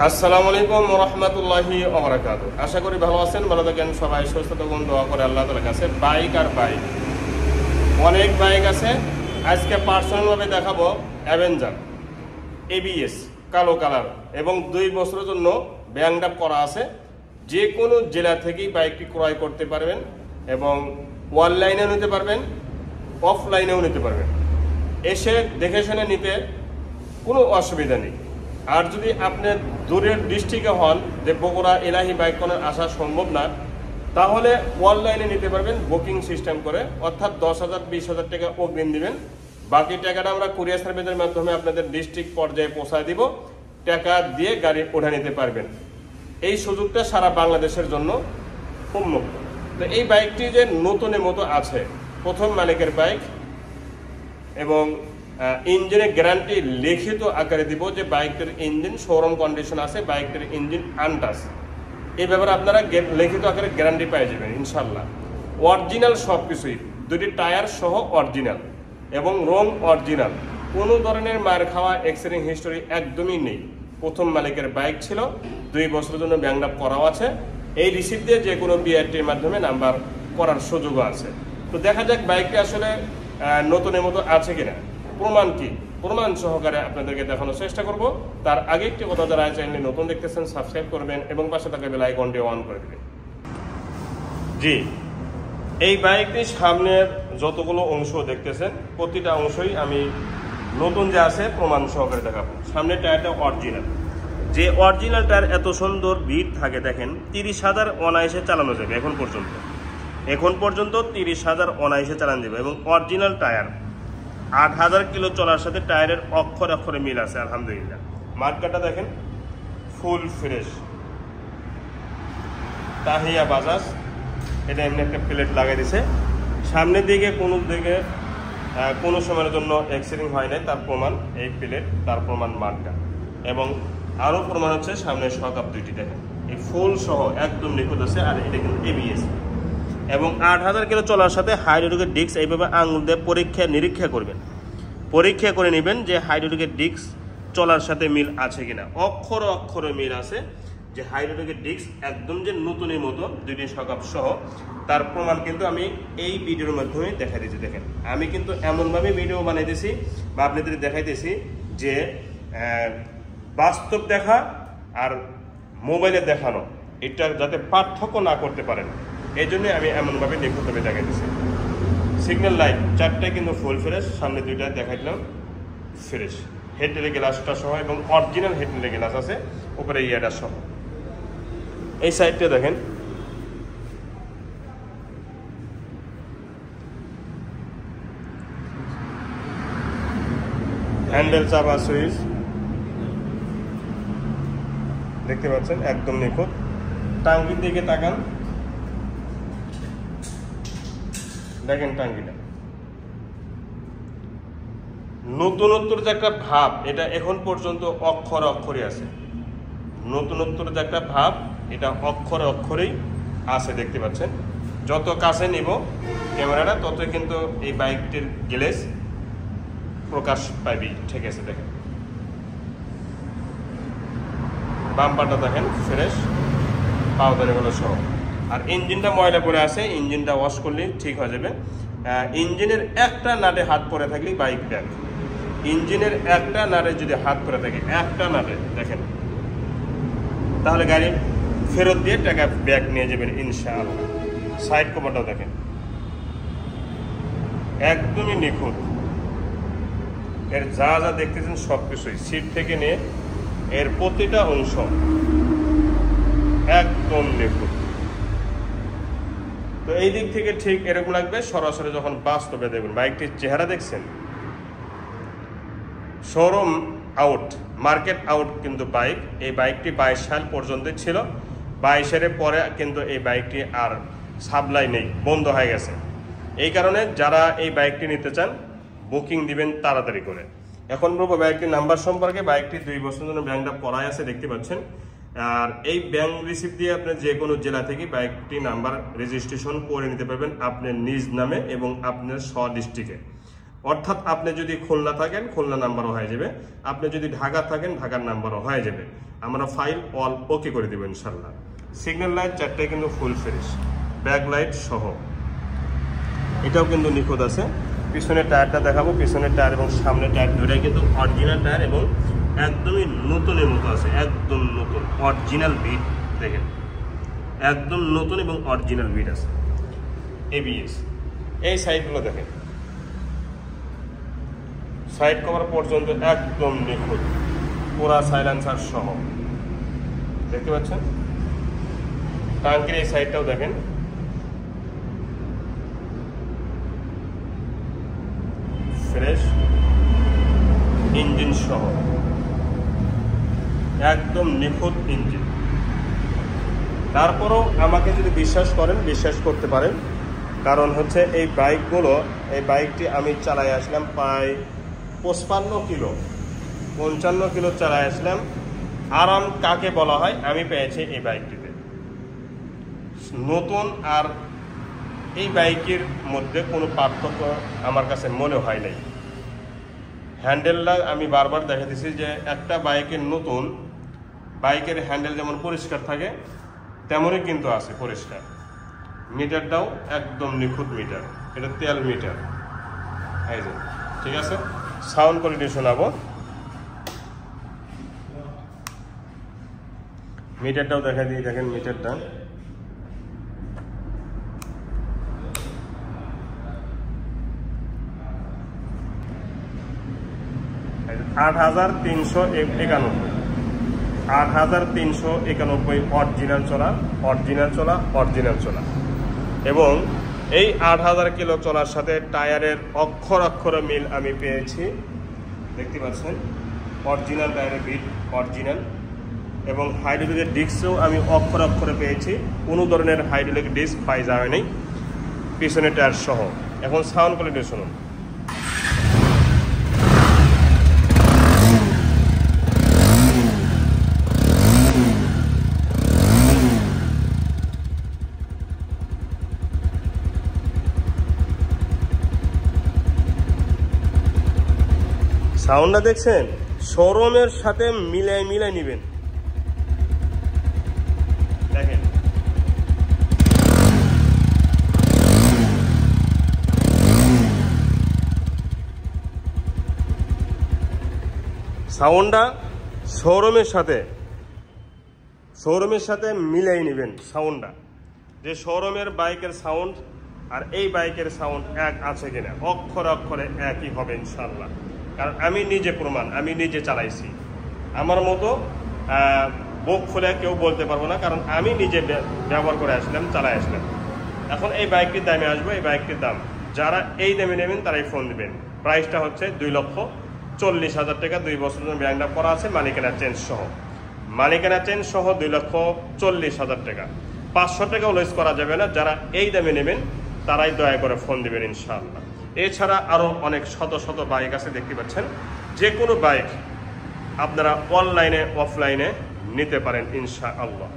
আসসালামু আলাইকুম ওয়া রাহমাতুল্লাহি ওয়া বারাকাতুহু। আশা করি ভালো আছেন, ভালো থাকেন সবাই, সুস্থ থাকুন, দোয়া করে আল্লাহ তাআলার কাছে। বাইক আর বাইক, অনেক বাইক আছে। আজকে পার্সোনালভাবে দেখাবো অ্যাভেঞ্জার এবিএস কালো কালার এবং 2 বছরের জন্য ব্যাংক ড্রাফট করা আছে। যে কোনো জেলা থেকেই বাইকটি ক্রয় করতে পারবেন এবং অনলাইনেও নিতে পারবেন, অফলাইনেও নিতে পারবেন। এসে দেখে শুনে নিতে কোনো অসুবিধা নেই। আর যদি আপনি দূরের ডিস্ট্রিক্টে হন, যে বগুড়া এলাহি বাইক কোনো আসা সম্ভব না, তাহলে অনলাইনে নিতে পারবেন বুকিং সিস্টেম করে, অর্থাৎ 10,000 20,000 টাকা অগ্রিম দিবেন। বাকি টাকাটা আমরা কুরিয়ার সার্ভিসের মাধ্যমে আপনাদের ডিস্ট্রিক্ট পর্যায়ে পৌঁছায় দিব। টাকা দিয়ে গাড়ি ওঠা নিতে পারবেন। এই সুযোগটা সারা বাংলাদেশের জন্য উন্মুক্ত। তো এই বাইকটি যে নতুনের মতো আছে, প্রথম মালিকের বাইক এবং ইঞ্জিনের গ্যারান্টি লিখিত আকারে দিব যে বাইকটির ইঞ্জিন শোরুম কন্ডিশন আছে, বাইকটির ইঞ্জিন আনটাচ। এই ব্যাপারে আপনারা লিখিত আকারে গ্যারান্টি পেয়ে যাবেন ইনশাল্লাহ। অরিজিনাল সব কিছুই, 2টি টায়ার সহ অরিজিনাল এবং রং অরিজিনাল। কোনো ধরনের মার খাওয়া এক্সিডেন্ট হিস্টোরি একদমই নেই। প্রথম মালিকের বাইক ছিল, 2 বছরের জন্য ব্যাংক ড্রাফট করাও আছে। এই রিসিপ্ট দিয়ে যে কোনো বিআরটির মাধ্যমে নাম্বার করার সুযোগও আছে। তো দেখা যাক বাইকটি আসলে নতুনের মতো আছে কিনা, প্রমাণ কি, প্রমাণ সহকারে আপনাদেরকে দেখানোর চেষ্টা করব। তার আগে একটি কথা, যারা চ্যানেলে নতুন দেখতেছেন সাবস্ক্রাইব করবেন এবং পাশে থাকা বেল আইকনটি অন করে দেবেন। জি, এই বাইকটির সামনের যতগুলো অংশ দেখতেছেন, প্রতিটা অংশই আমি নতুন যে আছে প্রমাণ সহকারে দেখাবো। সামনের টায়ারটা অরিজিনাল, যে অরিজিনাল টায়ার এত সুন্দর বিট থাকে দেখেন, 30,000 অনায়াসে চালানো যাবে। এখন পর্যন্ত 30,000 অনায়াসে চালানো যাবে এবং অরিজিনাল টায়ার 8,000 কিলো চলার সাথে টায়ারের অক্ষরে মিল আছে আলহামদুলিল্লাহ। মার্কাটা দেখেন ফুল ফ্রেশ, তাহিয়া বাজাজ। এটা এমনি একটা প্লেট লাগাই দিছে সামনের দিকে, কোনো সময়ের জন্য অ্যাক্সিডেন্ট হয় নাই তার প্রমাণ এই প্লেট, তার প্রমাণ মার্কা। এবং আরও প্রমাণ হচ্ছে সামনের শকআপ 2টি দেখেন, এই ফুল সহ একদম নিখুঁত আছে। আর এটা কিন্তু এবিএস এবং 8,000 কিলো চলার সাথে হাইড্রোলিকের ডিস্ক এইভাবে আঙুল দিয়ে নিরীক্ষা করে নেবেন যে হাইড্রোলিকের ডিস্ক চলার সাথে মিল আছে কিনা। অক্ষরে মিল আছে, যে হাইড্রোলিকের ডিস্ক একদম যে নতুনের মতো, 2টি শকআপ সহ, তার প্রমাণ কিন্তু আমি এই ভিডিওর মাধ্যমে দেখা দিয়েছি। দেখেন, আমি কিন্তু এমনভাবে ভিডিও বানাইতেছি বা আপনাদের দেখাইতেছি যে বাস্তব দেখা আর মোবাইলে দেখানো এটা যাতে পার্থক্য না করতে পারেন, এই জন্যই আমি এমনভাবে নিখুঁতভাবে দেখাইতেছি। সিগন্যাল লাইট 4টায় কিন্তু ফুল ফ্রেশ, সামনে 2টা দেখাইলাম ফ্রেশ, হেডলাইটের গ্লাসটা সহ এবং অরিজিনাল হেডলাইটের গ্লাস আছে উপরে ইয়াটা সহ। এই সাইডটা দেখেন, হ্যান্ডেল চাপা সুইচ দেখতে পাচ্ছেন একদম নিখুঁত। টাঙ্কির দিকে তাকান, দেখেন টাঙ্কিটা নতুনত্বর যে একটা ভাব, এটা এখন পর্যন্ত অক্ষরে আছে। নতুনত্বর যে একটা ভাব, এটা অক্ষরেই আছে দেখতে পাচ্ছেন। যত কাছে নিব ক্যামেরাটা, তত কিন্তু এই বাইকটির গ্লেজ প্রকাশ পাবি। ঠিক আছে, দেখেন বাম্পারটা দেখেন ফ্রেশ, পাউডারগুলো সহ। আর ইঞ্জিনটা ময়লা পড়ে আছে, ইঞ্জিনটা ওয়াশ করলে ঠিক হয়ে যাবে। ইঞ্জিনের একটা নাটে হাত পরে থাকলেই বাইক ব্যাক। ইঞ্জিনের একটা নাটে যদি হাত পরে থাকে, একটা নাটে দেখেন, তাহলে গাড়ি ফেরত দিয়ে টাকা ব্যাক নিয়ে যাবেন ইনশাআল্লাহ। সাইড কভারটাও দেখেন একদমই নিখুঁত। এর যা দেখতেছেন সব কিছুই, সিট থেকে নিয়ে এর প্রতিটা অংশ একদম নিখুঁত। তো এই দিক থেকে ঠিক এরকম লাগবে, সরাসরি যখন বাস্তবে দেখবেন। বাইকটির চেহারা দেখছেন, শোরুম আউট, মার্কেট আউট কিন্তু বাইক। এই বাইকটি 22 সাল পর্যন্ত ছিল, 22-এর পরে কিন্তু এই বাইকটি আর সাপ্লাই নেই, বন্ধ হয়ে গেছে। এই কারণে যারা এই বাইকটি নিতে চান বুকিং দিবেন তাড়াতাড়ি করে। এখন বলবো বাইকটির নাম্বার সম্পর্কে। বাইকটি 2 বছরের জন্য ব্যাংক ড্রাফট করাই আছে দেখতে পাচ্ছেন। আর এই ব্যাংক রিসিপ্ট দিয়ে আপনি যে কোনো জেলা থেকে বাইকটি নাম্বার রেজিস্ট্রেশন করে নিতে পারবেন আপনার নিজ নামে এবং আপনার ডিস্ট্রিক্টে। অর্থাৎ আপনি যদি খুলনা থাকেন খুলনা নাম্বারও হয়ে যাবে, আপনি যদি ঢাকা থাকেন ঢাকার নাম্বারও হয়ে যাবে। আমরা ফাইল অল ওকে করে দেবো ইনশাল্লাহ। সিগন্যাল লাইট চারটায় কিন্তু ফুল ফ্রেশ, ব্যাক লাইট সহ, এটাও কিন্তু নিখুঁত আছে। পিছনের টায়ারটা দেখাবো, পিছনের টায়ার এবং সামনের টায়ার দুটাই কিন্তু অরিজিনাল টায়ার এবং একদমই নতুনের মতো আছে, একদম নতুন অরিজিনাল বিট দেখেন, একদম নতুন এবং অরিজিনাল বিট আছে। এবিএস এই সাইডগুলো দেখেন, সাইড কভার পর্যন্ত একদম নিখুঁত, পুরা সাইলেন্সার সহ দেখতে পাচ্ছেন। টাঙ্কির এই সাইডটাও দেখেন, ফ্রেশ ইঞ্জিন সহ, একদম নিখুঁত ইঞ্জিন। তারপরও আমাকে যদি বিশ্বাস করেন, বিশ্বাস করতে পারেন, কারণ হচ্ছে এই বাইকগুলো, এই বাইকটি আমি চালাই আসলাম প্রায় 55 কিলো 55 কিলো চালাই আসলাম। আরাম কাকে বলা হয় আমি পেয়েছি এই বাইকটিতে। নতুন আর এই বাইকের মধ্যে কোনো পার্থক্য আমার কাছে মনে হয় নাই। হ্যান্ডেলটা আমি বারবার দেখা দিচ্ছি যে একটা বাইকের নতুন বাইকের হ্যান্ডেল যেমন পরিষ্কার থাকে তেমনই কিন্তু আছে পরিষ্কার। মিটারটাও একদম নিখুঁত মিটার, এটা তেল মিটার, এই যে ঠিক আছে। সাউন্ড কোয়ালিটি শোনাবো, মিটারটাও দেখা দিয়ে দেখেন, মিটারটা 8391, 8391 অরিজিনাল চলা, অরিজিনাল চলা, অরিজিনাল চলা। এবং এই 8000 কিলো চলার সাথে টায়ারের অক্ষর অক্ষরে মিল আমি পেয়েছি, দেখতে পাচ্ছেন। অরিজিনাল টায়ারের বিট অরিজিনাল, এবং হাইড্রোলিকের ডিস্কও আমি অক্ষর অক্ষরে পেয়েছি, কোনো ধরনের হাইড্রোলিক ডিস্ক পাই যাবে নেই পিছনের টায়ার সহ। এখন সাউন্ড কোয়ালিটি শুনুন, সাউন্ডটা দেখছেন, শোরুমের সাথে মিলাই নিবেন। দেখেন সাউন্ডটা শোরুমের সাথে মিলাই নেবেন সাউন্ডটা, যে শোরুমের বাইকের সাউন্ড আর এই বাইকের সাউন্ড এক আছে কিনা, অক্ষরে অক্ষরে একই হবে ইনশাল্লাহ। কারণ আমি নিজে প্রমাণ, আমি নিজে চালাইছি, আমার মতো বুক খুলে কেউ বলতে পারবো না, কারণ আমি নিজে ব্যবহার করে আসলাম, চালাই আসলাম। এখন এই বাইকটির দামে আসবো, এই বাইকটির দাম যারা এই দামে নেবেন তারাই ফোন দিবেন। প্রাইসটা হচ্ছে 2,40,000 টাকা, 2 বছরের জন্য ব্যাংকটা করা আছে, মালিকানা চেঞ্জ সহ, মালিকানা চেঞ্জ সহ 2,40,000 টাকা। 500 টাকাও লস করা যাবে না। যারা এই দামে নেবেন তারাই দয়া করে ফোন দিবেন ইনশাআল্লাহ। এছাড়া আরও অনেক শত শত বাইক আছে, দেখতে পাচ্ছেন। যে কোনো বাইক আপনারা অনলাইনে অফলাইনে নিতে পারেন ইনশাআল্লাহ।